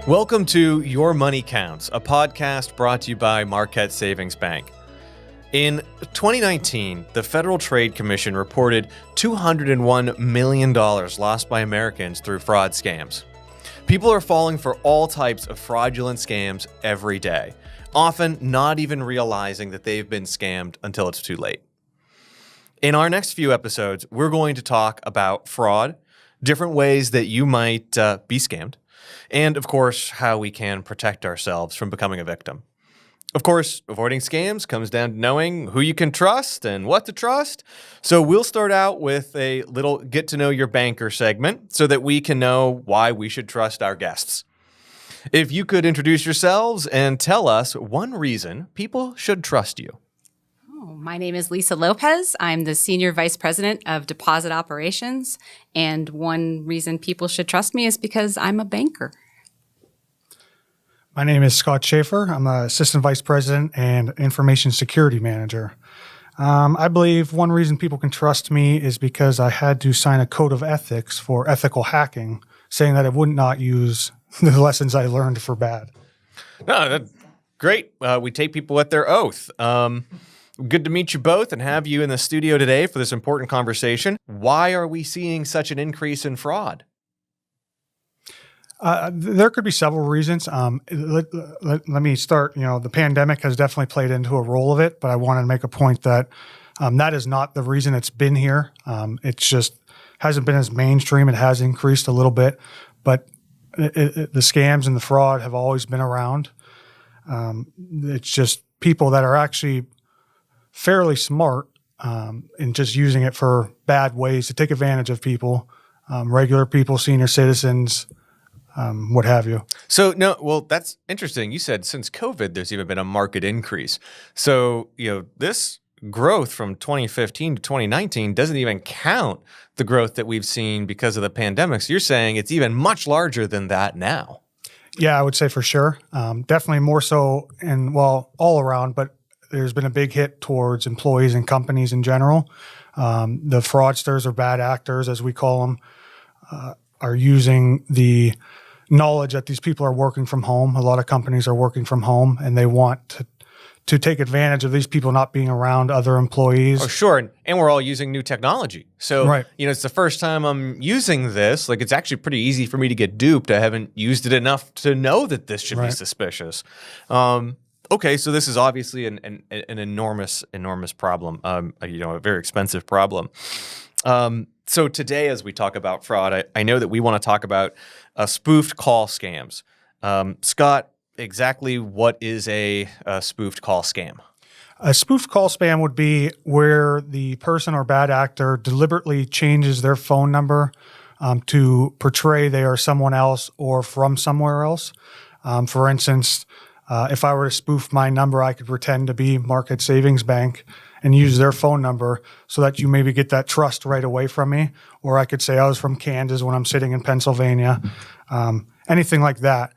Welcome to Your Money Counts, a podcast brought to you by Marquette Savings Bank. In 2019, the Federal Trade Commission reported $201 million lost by Americans through fraud scams. People are falling for all types of fraudulent scams every day, often not even realizing that they've been scammed until it's too late. In our next few episodes, we're going to talk about fraud, different ways that you might be scammed, and of course, how we can protect ourselves from becoming a victim. Of course, avoiding scams comes down to knowing who you can trust and what to trust. So we'll start out with a little get to know your banker segment so that we can know why we should trust our guests. If you could introduce yourselves and tell us one reason people should trust you. My name is Lisa Lopez. I'm the Senior Vice President of Deposit Operations. And one reason people should trust me is because I'm a banker. My name is Scott Schaefer. I'm the Assistant Vice President and Information Security Manager. I believe one reason people can trust me is because I had to sign a code of ethics for ethical hacking, saying that I would not use the lessons I learned for bad. No, that's great. We take people at their oath. Good to meet you both and have you in the studio today for this important conversation. Why are we seeing such an increase in fraud? There could be several reasons. Let me start. The pandemic has definitely played into a role of it, but I want to make a point that that is not the reason it's been here. It just hasn't been as mainstream. It has increased a little bit, but the scams and the fraud have always been around. It's just people that are actually fairly smart in just using it for bad ways to take advantage of people, regular people, senior citizens, what have you. So, that's interesting. You said since COVID, there's even been a market increase. So, this growth from 2015 to 2019 doesn't even count the growth that we've seen because of the pandemic. So you're saying it's even much larger than that now. Yeah, I would say for sure. Definitely more so all around, but there's been a big hit towards employees and companies in general. The fraudsters or bad actors, as we call them, are using the knowledge that these people are working from home. A lot of companies are working from home, and they want to take advantage of these people not being around other employees. Oh, sure. And we're all using new technology. So, right. It's the first time I'm using this. Like, it's actually pretty easy for me to get duped. I haven't used it enough to know that this should be suspicious. Okay, so this is obviously an enormous problem, a very expensive problem. So today, as we talk about fraud, I know that we want to talk about spoofed call scams. Scott, exactly what is a spoofed call scam? A spoofed call spam would be where the person or bad actor deliberately changes their phone number to portray they are someone else or from somewhere else. For instance, if I were to spoof my number, I could pretend to be Marquette Savings Bank and use their phone number so that you maybe get that trust right away from me. Or I could say I was from Kansas when I'm sitting in Pennsylvania, anything like that.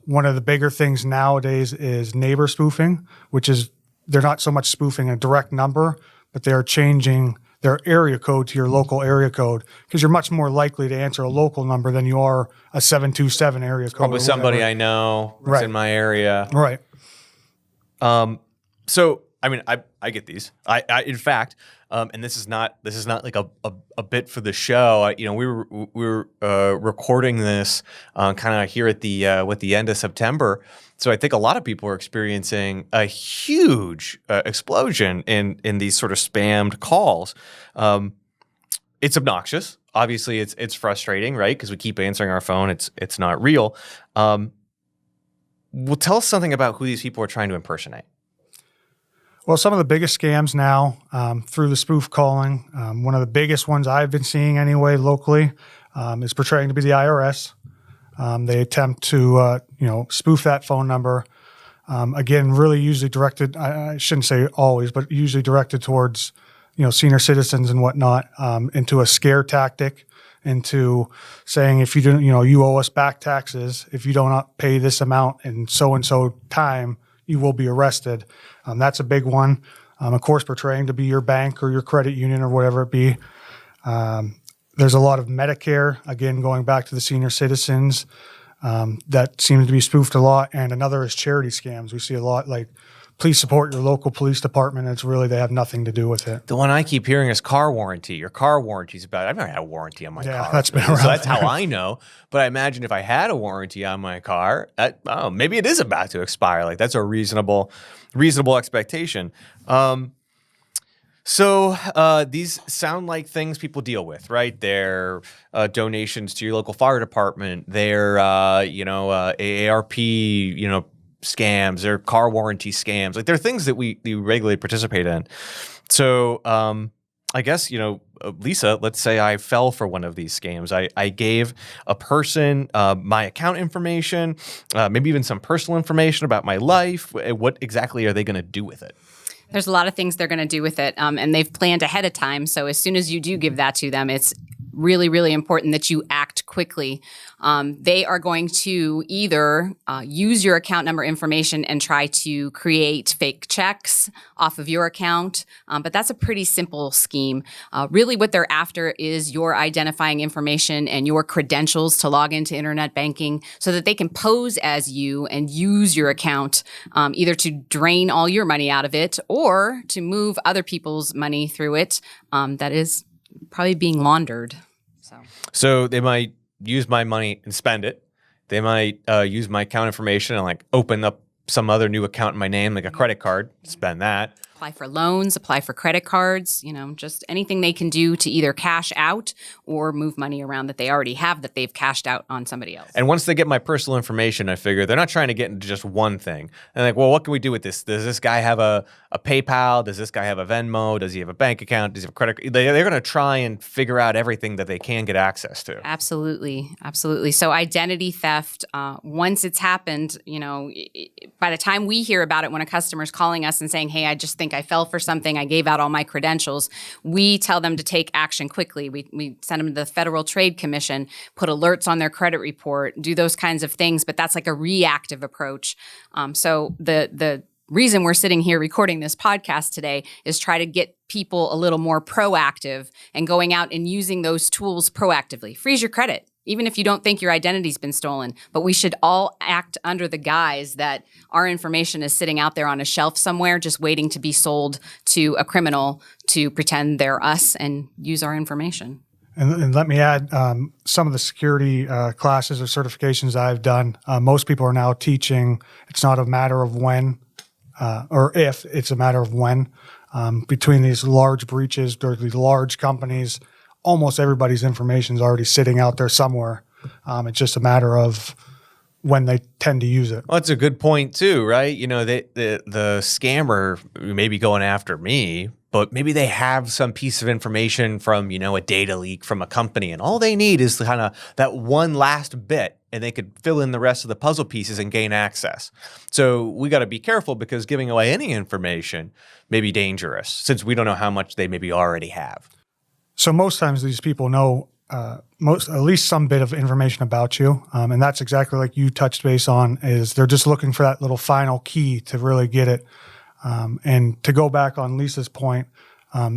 One of the bigger things nowadays is neighbor spoofing, which is they're not so much spoofing a direct number, but they are changing their area code to your local area code because you're much more likely to answer a local number than you are a 727 area code. Probably somebody I know that's in my area. Right. So, I get these. I in fact, and this is not like a bit for the show. We were recording this kind of here at the end of September. So I think a lot of people are experiencing a huge explosion in these sort of spammed calls. It's obnoxious. Obviously, it's frustrating, right? Because we keep answering our phone. It's not real. Well, tell us something about who these people are trying to impersonate. Well, some of the biggest scams now through the spoof calling, one of the biggest ones I've been seeing anyway locally is portraying to be the IRS. They attempt to, spoof that phone number. Again, really usually directed, I shouldn't say always, but usually directed towards, senior citizens and whatnot, into a scare tactic, into saying if you didn't, you owe us back taxes. If you don't pay this amount in so-and-so time, you will be arrested. That's a big one. Of course, portraying to be your bank or your credit union or whatever it be. There's a lot of Medicare, again, going back to the senior citizens. that seems to be spoofed a lot. And another is charity scams. We see a lot like, please support your local police department. It's really, they have nothing to do with it. The one I keep hearing is car warranty. Your car warranty's about, I've never had a warranty on my car. That's been around. So that's how I know. But I imagine if I had a warranty on my car, maybe it is about to expire. Like that's a reasonable expectation. So these sound like things people deal with, right? They're donations to your local fire department. They're, AARP, scams. They're car warranty scams. Like they're things that we regularly participate in. So I guess, Lisa, let's say I fell for one of these scams. I gave a person my account information, maybe even some personal information about my life. What exactly are they going to do with it? There's a lot of things they're going to do with it, and they've planned ahead of time. So as soon as you do give that to them, it's really, really important that you act quickly. They are going to either use your account number information and try to create fake checks off of your account, but that's a pretty simple scheme. Really what they're after is your identifying information and your credentials to log into internet banking so that they can pose as you and use your account either to drain all your money out of it or to move other people's money through it that is probably being laundered. So they might use my money and spend it. They might use my account information and like open up some other new account in my name, like a credit card, spend that. Apply for loans, apply for credit cards, just anything they can do to either cash out or move money around that they already have that they've cashed out on somebody else. And once they get my personal information, I figure they're not trying to get into just one thing. And like, well, what can we do with this? Does this guy have a PayPal? Does this guy have a Venmo? Does he have a bank account? Does he have a credit card? They're going to try and figure out everything that they can get access to. Absolutely. Absolutely. So identity theft, once it's happened, by the time we hear about it, when a customer's calling us and saying, hey, I just think I fell for something, I gave out all my credentials, we tell them to take action quickly. We send them to the Federal Trade Commission, put alerts on their credit report, do those kinds of things, but that's like a reactive approach. So the reason we're sitting here recording this podcast today is try to get people a little more proactive and going out and using those tools proactively. Freeze your credit, even if you don't think your identity's been stolen. But we should all act under the guise that our information is sitting out there on a shelf somewhere just waiting to be sold to a criminal to pretend they're us and use our information. And let me add, some of the security classes or certifications I've done, most people are now teaching it's not a matter of when or if, it's a matter of when. Between these large breaches, or these large companies, almost everybody's information is already sitting out there somewhere. It's just a matter of when they tend to use it. Well, that's a good point too, right? The scammer may be going after me, but maybe they have some piece of information from, a data leak from a company, and all they need is kind of that one last bit, and they could fill in the rest of the puzzle pieces and gain access. So we got to be careful because giving away any information may be dangerous since we don't know how much they maybe already have. So most times these people know at least some bit of information about you, and that's exactly like you touched base on, is they're just looking for that little final key to really get it. And to go back on Lisa's point,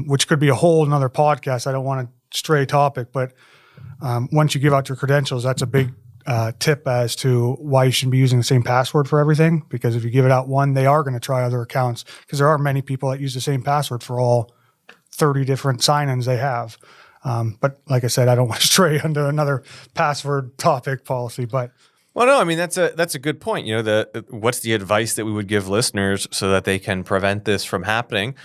which could be a whole another podcast, I don't want to stray topic, but once you give out your credentials, that's a big tip as to why you shouldn't be using the same password for everything. Because if you give it out one, they are going to try other accounts, because there are many people that use the same password for all 30 different sign-ins they have. But like I said, I don't want to stray into another password topic policy, but. Well, no, I mean, that's a good point. What's the advice that we would give listeners so that they can prevent this from happening?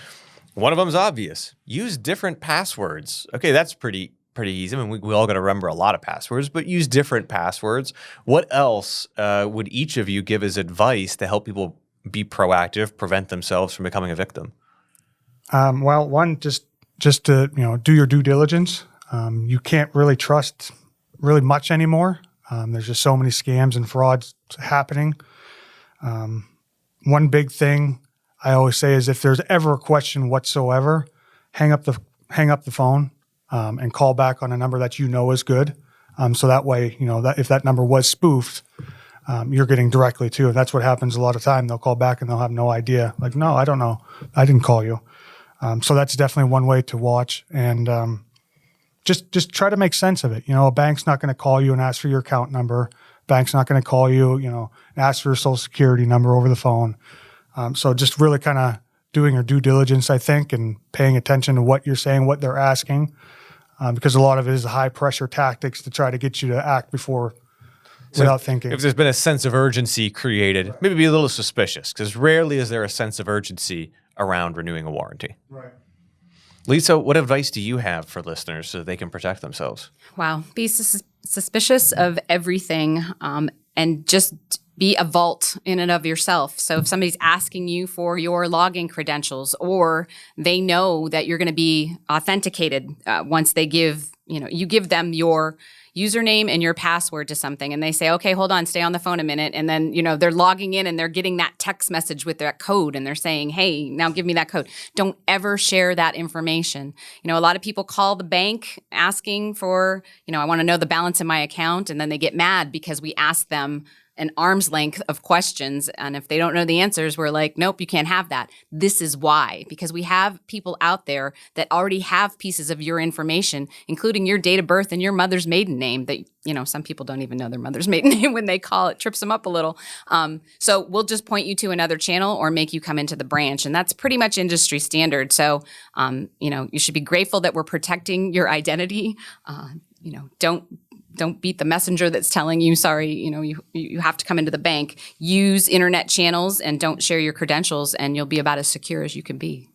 One of them is obvious. Use different passwords. Okay, that's pretty easy. I mean, we all got to remember a lot of passwords, but use different passwords. What else would each of you give as advice to help people be proactive, prevent themselves from becoming a victim? Well, one, just to do your due diligence. You can't really trust really much anymore. There's just so many scams and frauds happening. One big thing I always say is if there's ever a question whatsoever, hang up the phone and call back on a number that is good. So that way, that if that number was spoofed, you're getting directly to. And that's what happens a lot of time. They'll call back and they'll have no idea. Like, no, I don't know. I didn't call you. So that's definitely one way to watch. And just try to make sense of it. A bank's not going to call you and ask for your account number. Bank's not going to call you, and ask for your social security number over the phone. So just really kind of doing your due diligence, I think, and paying attention to what you're saying, what they're asking, because a lot of it is high pressure tactics to try to get you to act without thinking. If there's been a sense of urgency created, maybe be a little suspicious, because rarely is there a sense of urgency around renewing a warranty. Right. Lisa, what advice do you have for listeners so they can protect themselves? Wow. Be suspicious of everything, and just be a vault in and of yourself. So if somebody's asking you for your login credentials, or they know that you're going to be authenticated once they give, you give them your username and your password to something, and they say, okay, hold on, stay on the phone a minute. And then, they're logging in and they're getting that text message with that code, and they're saying, hey, now give me that code. Don't ever share that information. A lot of people call the bank asking for, I want to know the balance in my account. And then they get mad because we ask them an arm's length of questions. And if they don't know the answers, we're like, nope, you can't have that. This is why, because we have people out there that already have pieces of your information, including your date of birth and your mother's maiden name that, some people don't even know their mother's maiden name when they call. It trips them up a little. So we'll just point you to another channel or make you come into the branch. And that's pretty much industry standard. So, you should be grateful that we're protecting your identity. Don't beat the messenger that's telling you, sorry, you have to come into the bank. Use internet channels and don't share your credentials, and you'll be about as secure as you can be.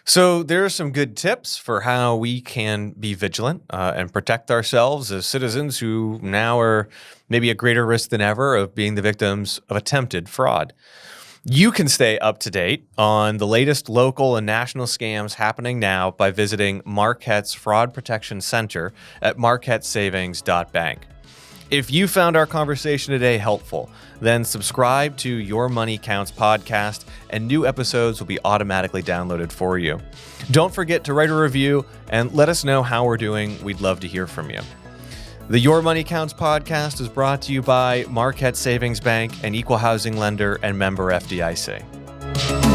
So there are some good tips for how we can be vigilant and protect ourselves as citizens who now are maybe at greater risk than ever of being the victims of attempted fraud. You can stay up to date on the latest local and national scams happening now by visiting Marquette's Fraud Protection Center at marquettesavings.bank. If you found our conversation today helpful, then subscribe to Your Money Counts podcast, and new episodes will be automatically downloaded for you. Don't forget to write a review and let us know how we're doing. We'd love to hear from you. The Your Money Counts podcast is brought to you by Marquette Savings Bank, an equal housing lender and member FDIC.